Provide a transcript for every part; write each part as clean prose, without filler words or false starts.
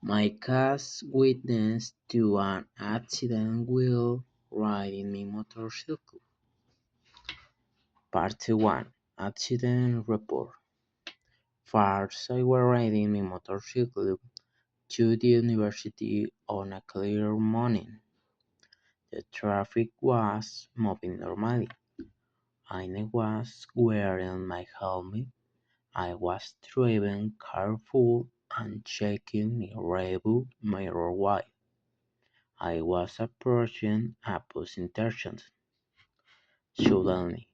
My cast witness to an accident while riding my motorcycle. Part 1 Accident Report. First, I was riding my motorcycle to the university on a clear morning. The traffic was moving normally. I was wearing my helmet. I was driving careful and checking my rearview mirror while I was approaching a bus intersection. Suddenly,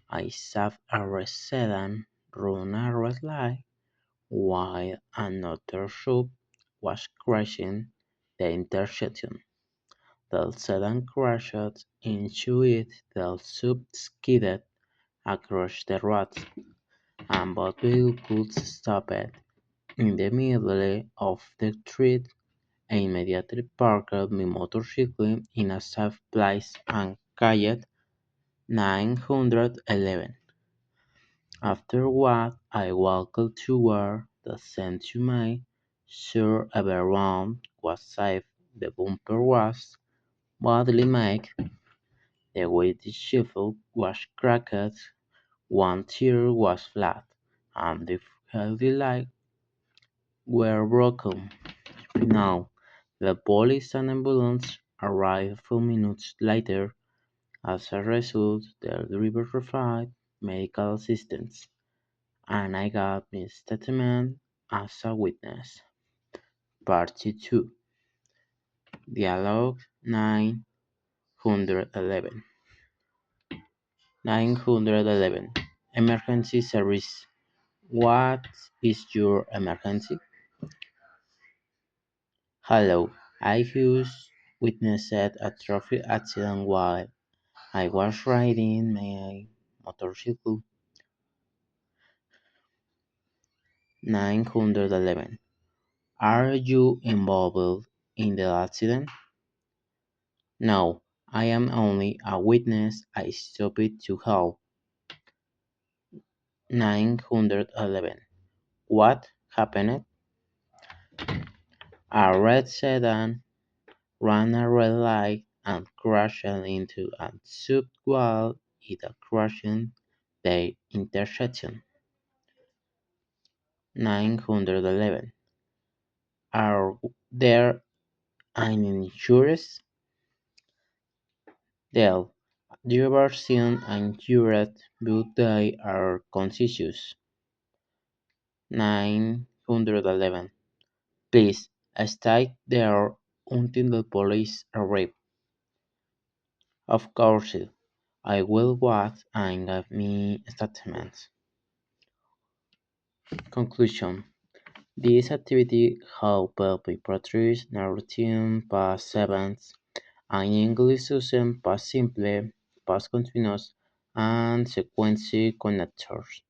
I saw a red sedan run a red light while another sub was crossing the intersection. The sedan crashed into it, the sub skidded across the road, and both vehicles stopped in the middle of the street. I immediately parked my motorcycle in a safe place and called 911. Afterward, I walked toward the scene to make sure everyone was safe. The bumper was badly made, the windshield was cracked, one tire was flat, and the headlights were broken. Now, the police and ambulance arrived a few minutes later. As a result, the driver provided medical assistance, and I got my statement as a witness. Part 2 Dialogue 911 911 Emergency Service. What is your emergency? Hello, I just witnessed a traffic accident while I was riding my motorcycle. 911 Are you involved in the accident? No, I am only a witness. I stopped to help. 911 What happened? A red sedan ran a red light and crashed into a sub while it crossing the intersection. 911 Are there any injuries? Dale, driver seemed injured but they are conscious. 911 Please stay there until the police arrive. Of course, I will wait and give me statements. Conclusion This activity helped me portray narrative past events and English using past simple, past continuous, and sequence connectors.